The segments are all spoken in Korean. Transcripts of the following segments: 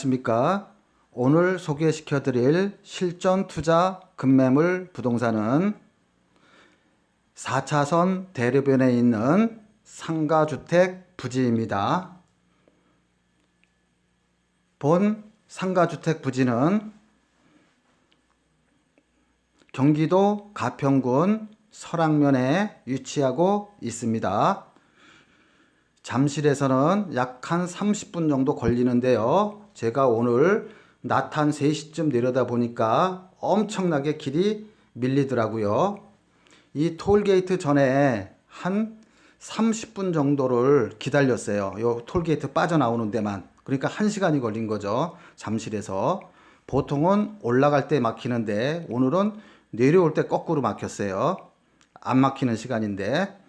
안녕하십니까. 오늘 소개시켜 드릴 실전 투자 급매물 부동산은 4차선 대로변에 있는 상가주택 부지입니다. 본 상가주택 부지는 경기도 가평군 설악면에 위치하고 있습니다. 잠실에서는 약 한 30분 정도 걸리는데요. 제가 오늘 낮 한 3시쯤 내려다 보니까 엄청나게 길이 밀리더라고요. 이 톨게이트 전에 한 30분 정도를 기다렸어요. 요 톨게이트 빠져나오는 데만. 그러니까 1시간이 걸린 거죠. 잠실에서. 보통은 올라갈 때 막히는데 오늘은 내려올 때 거꾸로 막혔어요. 안 막히는 시간인데.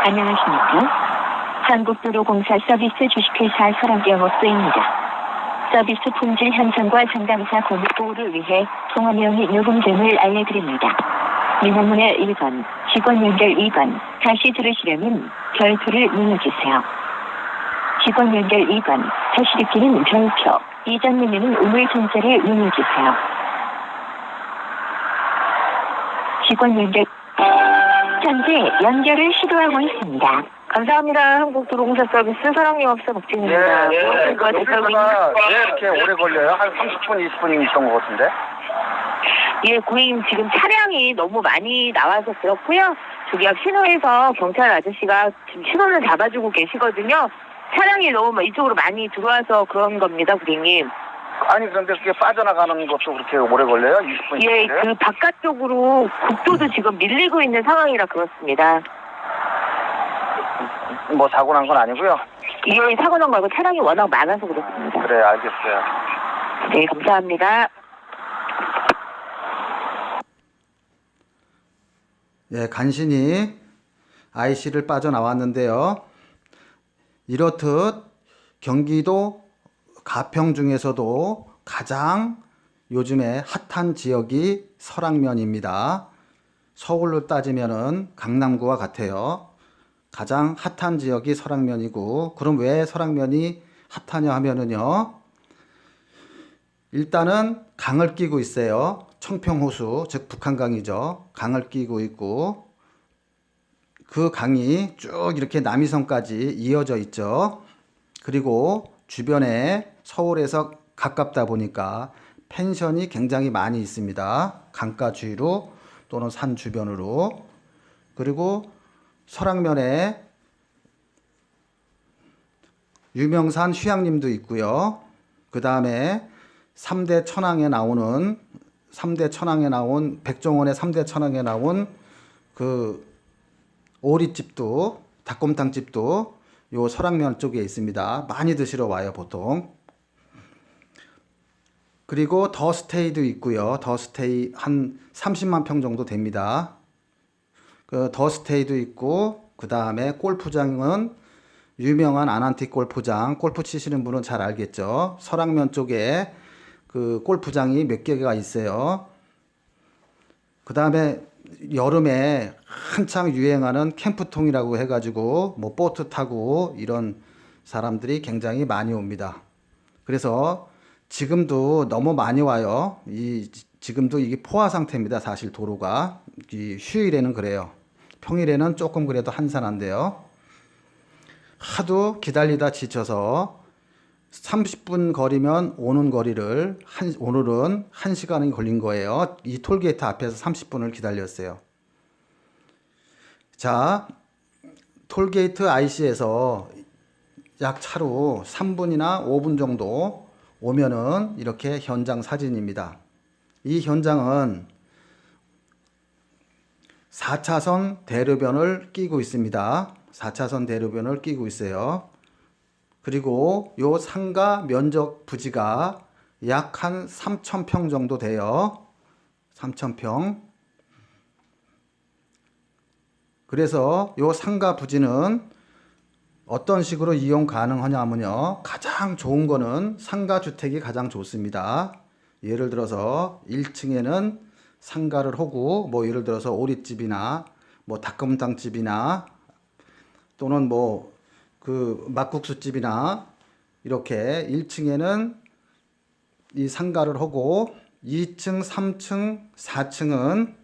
안녕하십니까. 한국도로공사 서비스 주식회사 설악영업소입니다. 서비스 품질 향상과 상담사 고객보호를 위해 통화명 및 요금 등을 알려드립니다. 민원문의 1번, 직원 연결 2번, 다시 들으시려면 별표를 눌러주세요. 직원 연결 2번, 다시 듣기는 별표, 이전 메뉴는 우물 통째를 눌러주세요. 직원 연결 현재 연결을 시도하고 있습니다. 감사합니다. 한국도로공사 서비스 설악영업소 박진입니다. 예, 여기가 왜 이렇게 오래 걸려요? 한 30분, 20분이 있던 것 같은데? 예, 고객님 지금 차량이 너무 많이 나와서 그렇고요. 저기 앞 신호에서 경찰 아저씨가 지금 신호를 잡아주고 계시거든요. 차량이 너무 이쪽으로 많이 들어와서 그런 겁니다, 고객님. 아니, 그런데 그게 빠져나가는 것도 그렇게 오래 걸려요? 20분? 예, 그 바깥쪽으로 국도도 지금 밀리고 있는 상황이라 그렇습니다. 뭐 사고 난 건 아니고요? 예, 사고 난 말고 차량이 워낙 많아서 그렇습니다. 그래, 알겠어요. 네, 감사합니다. 예, 간신히 IC를 빠져나왔는데요. 이렇듯 경기도 가평 중에서도 가장 요즘에 핫한 지역이 설악면입니다. 서울로 따지면은 강남구와 같아요. 가장 핫한 지역이 설악면이고, 그럼 왜 설악면이 핫하냐 하면은요. 일단은 강을 끼고 있어요. 청평호수, 즉 북한강이죠. 강을 끼고 있고, 그 강이 쭉 이렇게 남이섬까지 이어져 있죠. 그리고 주변에 서울에서 가깝다 보니까 펜션이 굉장히 많이 있습니다. 강가 주위로 또는 산 주변으로. 그리고 설악면에 유명산 휴양림도 있고요. 그 다음에 3대 천왕에 나온 백종원의 3대 천왕에 나온 그 오리집도, 닭곰탕집도 요 설악면 쪽에 있습니다. 많이 드시러 와요, 보통. 그리고 더스테이도 있고요. 더스테이 한 30만 평 정도 됩니다. 그 더스테이도 있고, 그 다음에 골프장은 유명한 아난티 골프장, 골프 치시는 분은 잘 알겠죠. 설악면 쪽에 그 골프장이 몇 개가 있어요. 그 다음에 여름에 한창 유행하는 캠프통이라고 해가지고 뭐 보트 타고 이런 사람들이 굉장히 많이 옵니다. 그래서 지금도 너무 많이 와요. 지금도 이게 포화 상태입니다. 사실 도로가 휴일에는 그래요. 평일에는 조금 그래도 한산한데요. 하도 기다리다 지쳐서 30분 거리면 오는 거리를 오늘은 1시간이 걸린 거예요. 이 톨게이트 앞에서 30분을 기다렸어요. 자, 톨게이트 IC에서 약 차로 3분이나 5분 정도 오면은 이렇게 현장 사진입니다. 이 현장은 4차선 대로변을 끼고 있습니다. 4차선 대로변을 끼고 있어요. 그리고 요 상가 면적 부지가 약 한 3,000평 정도 돼요. 3,000평. 그래서 요 상가 부지는 어떤 식으로 이용 가능하냐면요. 가장 좋은 거는 상가 주택이 가장 좋습니다. 예를 들어서 1층에는 상가를 하고 뭐 예를 들어서 오리집이나 뭐 닭곰탕집이나 또는 뭐 그 막국수집이나 이렇게 1층에는 이 상가를 하고 2층, 3층, 4층은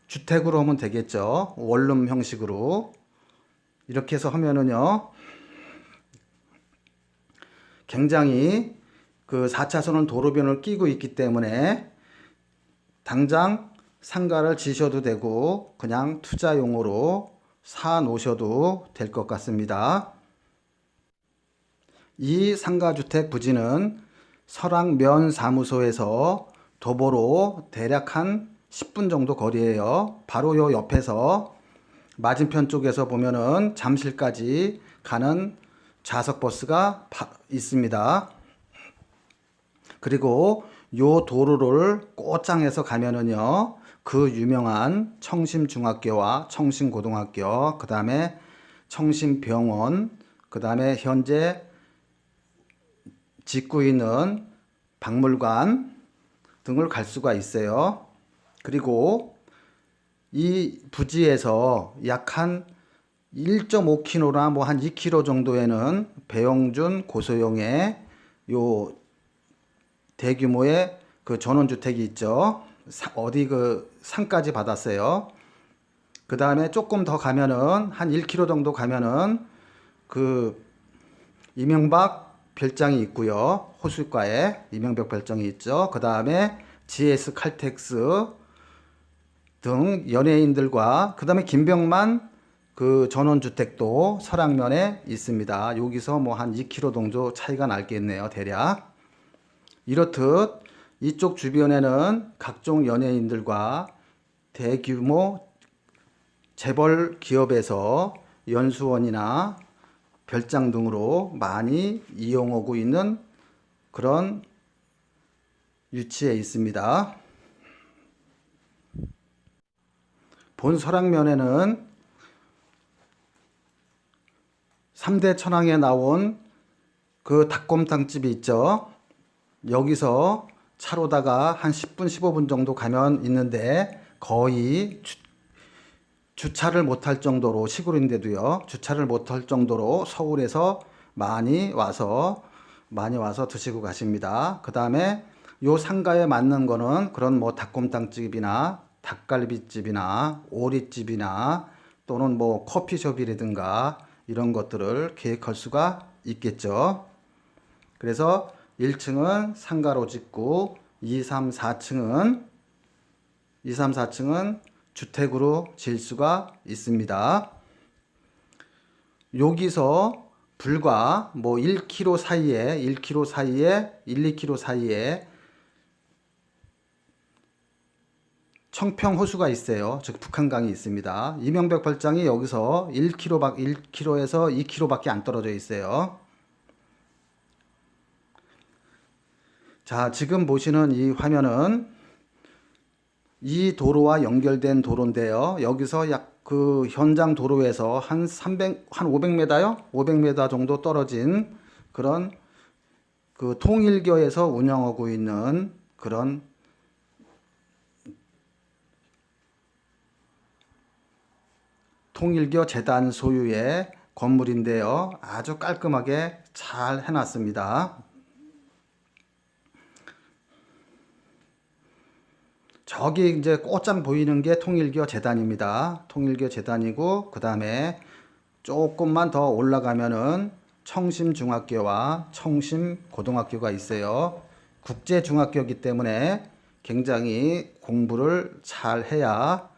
주택으로 하면 되겠죠. 원룸 형식으로. 이렇게 해서 하면은요, 굉장히 그 4차선은 도로변을 끼고 있기 때문에 당장 상가를 지셔도 되고 그냥 투자용으로 사 놓으셔도 될 것 같습니다. 이 상가주택 부지는 설악면 사무소에서 도보로 대략 한 10분 정도 거리에요. 바로 요 옆에서 맞은편 쪽에서 보면은 잠실까지 가는 좌석버스가 있습니다. 그리고 요 도로를 꼬짱해서 가면은요, 그 유명한 청심중학교와 청심고등학교, 그 다음에 청심병원, 그 다음에 현재 짓고 있는 박물관 등을 갈 수가 있어요. 그리고 이 부지에서 약 한 1.5km나 뭐 한 2km 정도에는 배영준 고소영의 요 대규모의 그 전원주택이 있죠. 어디 그 산까지 받았어요. 그 다음에 조금 더 가면은 한 1km 정도 가면은 그 이명박 별장이 있고요. 호숫가에 이명박 별장이 있죠. 그 다음에 GS 칼텍스 등 연예인들과 그 다음에 김병만 그 전원주택도 설악면에 있습니다. 여기서 뭐 한 2km 정도 차이가 날겠네요. 대략. 이렇듯 이쪽 주변에는 각종 연예인들과 대규모 재벌 기업에서 연수원이나 별장 등으로 많이 이용하고 있는 그런 위치에 있습니다. 본 설악면에는 3대 천왕에 나온 그 닭곰탕집이 있죠. 여기서 차로다가 한 10분, 15분 정도 가면 있는데 거의 주차를 못할 정도로, 시골인데도요, 주차를 못할 정도로 서울에서 많이 와서 드시고 가십니다. 그 다음에 요 상가에 맞는 거는 그런 뭐 닭곰탕집이나 닭갈비집이나 오리집이나 또는 뭐 커피숍이라든가 이런 것들을 계획할 수가 있겠죠. 그래서 1층은 상가로 짓고 2, 3, 4층은 주택으로 질 수가 있습니다. 여기서 불과 뭐 1km 사이에 1, 2km 사이에 청평호수가 있어요. 즉 북한강이 있습니다. 이명박 별장이 여기서 1km에서 2km밖에 안 떨어져 있어요. 자, 지금 보시는 이 화면은 이 도로와 연결된 도로인데요. 여기서 약 그 현장 도로에서 한 500m요? 500m 정도 떨어진 그런 그 통일교에서 운영하고 있는 그런 통일교 재단 소유의 건물인데요. 아주 깔끔하게 잘 해놨습니다. 저기 이제 꽃장 보이는 게 통일교 재단입니다. 통일교 재단이고, 그 다음에 조금만 더 올라가면은 청심중학교와 청심고등학교가 있어요. 국제중학교이기 때문에 굉장히 공부를 잘 해야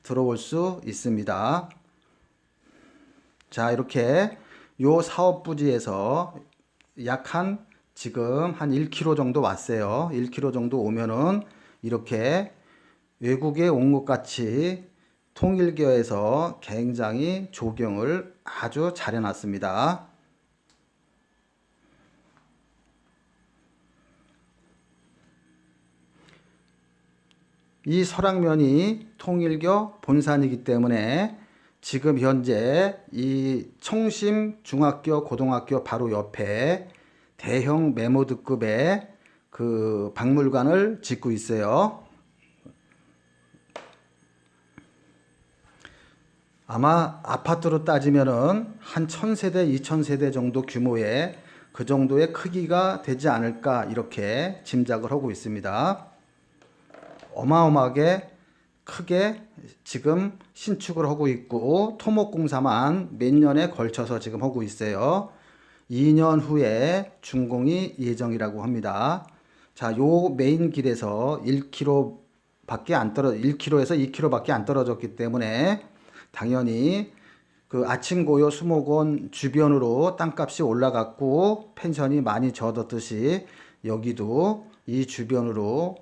들어올 수 있습니다. 자, 이렇게 요 사업부지에서 지금 한 1km 정도 왔어요. 1km 정도 오면은 이렇게 외국에 온 것 같이 통일교에서 굉장히 조경을 아주 잘 해놨습니다. 이 설악면이 통일교 본산이기 때문에 지금 현재 이 청심중학교 고등학교 바로 옆에 대형 매모드급의 그 박물관을 짓고 있어요. 아마 아파트로 따지면은 한 1000세대, 2000세대 정도 규모의 그 정도의 크기가 되지 않을까 이렇게 짐작을 하고 있습니다. 어마어마하게 크게 지금 신축을 하고 있고 토목공사만 몇 년에 걸쳐서 지금 하고 있어요. 2년 후에 준공이 예정이라고 합니다. 자, 요 메인 길에서 1km에서 2km밖에 안 떨어졌기 때문에 당연히 그 아침고요 수목원 주변으로 땅값이 올라갔고 펜션이 많이 젖었듯이 여기도 이 주변으로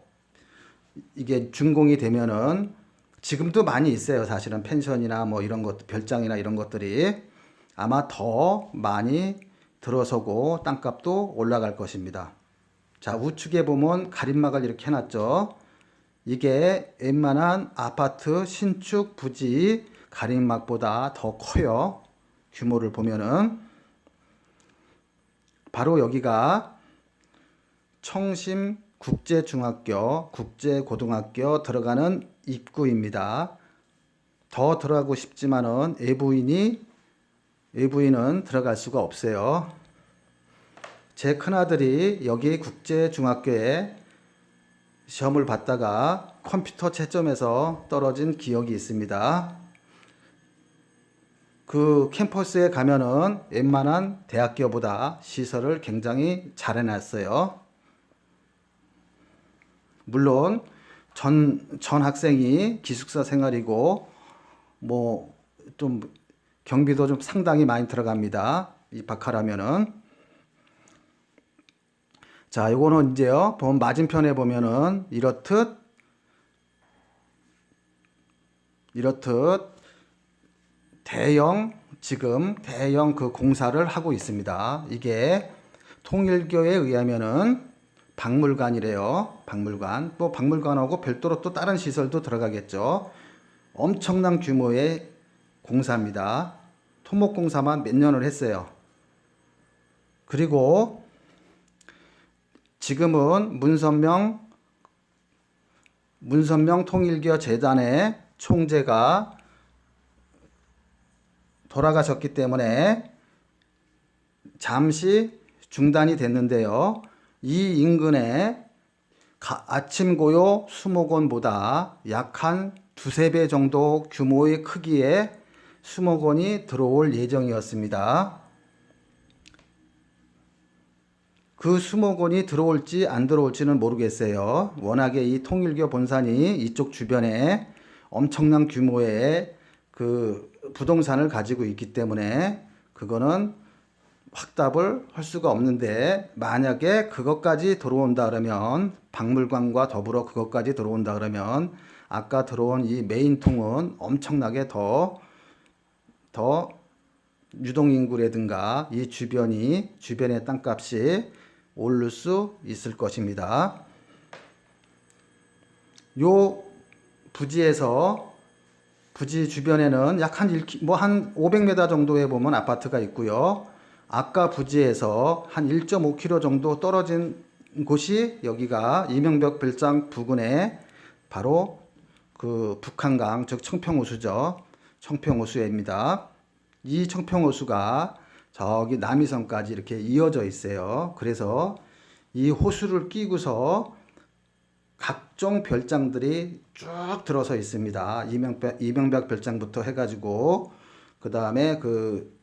이게 준공이 되면은 지금도 많이 있어요. 사실은 펜션이나 뭐 이런 것, 별장이나 이런 것들이 아마 더 많이 들어서고 땅값도 올라갈 것입니다. 자, 우측에 보면 가림막을 이렇게 해놨죠. 이게 웬만한 아파트 신축 부지 가림막보다 더 커요. 규모를 보면은 바로 여기가 청심 국제중학교, 국제고등학교 들어가는 입구입니다. 더 들어가고 싶지만은 외부인은 들어갈 수가 없어요. 제 큰아들이 여기 국제중학교에 시험을 봤다가 컴퓨터 채점에서 떨어진 기억이 있습니다. 그 캠퍼스에 가면은 웬만한 대학교보다 시설을 굉장히 잘 해놨어요. 물론 전 학생이 기숙사 생활이고 뭐 좀 경비도 좀 상당히 많이 들어갑니다. 입학하려면은. 자, 요거는 이제요. 맞은편에 보면은 이렇듯 지금 대형 그 공사를 하고 있습니다. 이게 통일교에 의하면은 박물관이래요. 박물관. 또 박물관하고 별도로 또 다른 시설도 들어가겠죠. 엄청난 규모의 공사입니다. 토목공사만 몇 년을 했어요. 그리고 지금은 문선명 통일교 재단의 총재가 돌아가셨기 때문에 잠시 중단이 됐는데요. 이 인근에 아침고요 수목원보다 약 한 두세 배 정도 규모의 크기의 수목원이 들어올 예정이었습니다. 그 수목원이 들어올지 안 들어올지는 모르겠어요. 워낙에 이 통일교 본산이 이쪽 주변에 엄청난 규모의 그 부동산을 가지고 있기 때문에 그거는 확답을 할 수가 없는데, 만약에 그것까지 들어온다 그러면, 박물관과 더불어 그것까지 들어온다 그러면 아까 들어온 이 메인 통은 엄청나게 더 유동인구라든가 이 주변의 땅값이 오를 수 있을 것입니다. 요 부지 주변에는 약 한 500m 정도에 보면 아파트가 있고요. 아까 부지에서 한 1.5km 정도 떨어진 곳이 여기가 이명벽 별장 부근에 바로 그 북한강, 즉 청평호수죠. 청평호수입니다. 이 청평호수가 저기 남이섬까지 이렇게 이어져 있어요. 그래서 이 호수를 끼고서 각종 별장들이 쭉 들어서 있습니다. 이명박 별장부터 해가지고 그 다음에 그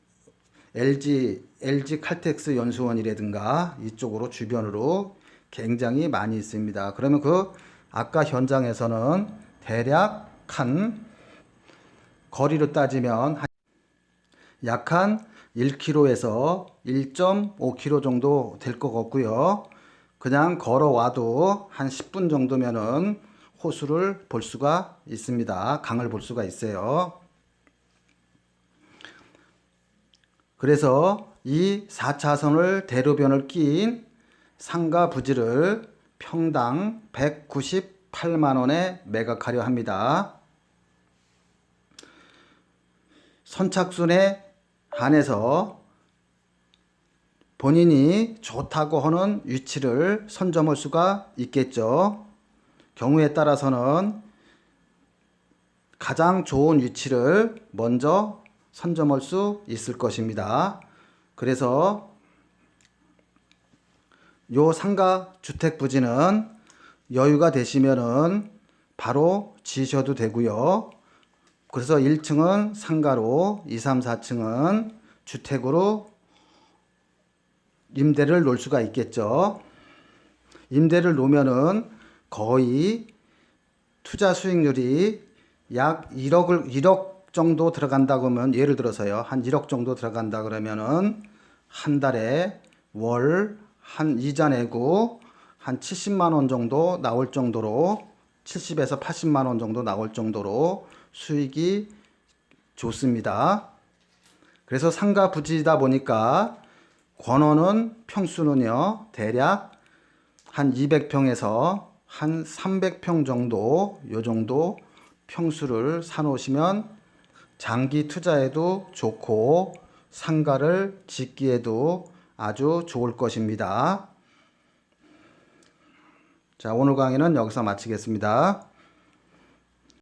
LG 칼텍스 연수원이라든가 이쪽으로 주변으로 굉장히 많이 있습니다. 그러면 그 아까 현장에서는 대략 한 거리로 따지면 약 한 1km에서 1.5km 정도 될 것 같고요. 그냥 걸어와도 한 10분 정도면은 호수를 볼 수가 있습니다. 강을 볼 수가 있어요. 그래서 이 4차선을 대로변을 낀 상가 부지를 평당 198만 원에 매각하려 합니다. 선착순에 한해서 본인이 좋다고 하는 위치를 선점할 수가 있겠죠. 경우에 따라서는 가장 좋은 위치를 먼저 선점할 수 있을 것입니다. 그래서 요 상가 주택 부지는 여유가 되시면은 바로 지으셔도 되고요. 그래서 1층은 상가로 2, 3, 4층은 주택으로 임대를 놓을 수가 있겠죠. 임대를 놓으면은 거의 투자 수익률이 약 1억 정도 들어간다고 하면, 예를 들어서요, 한 1억 정도 들어간다 그러면은 한 달에 월 한 이자 내고 한 70만 원 정도 나올 정도로, 70에서 80만 원 정도 나올 정도로 수익이 좋습니다. 그래서 상가 부지다 보니까 권원은 평수는요 대략 한 200평에서 한 300평 정도, 요 정도 평수를 사놓으시면 장기 투자에도 좋고 상가를 짓기에도 아주 좋을 것입니다. 자, 오늘 강의는 여기서 마치겠습니다.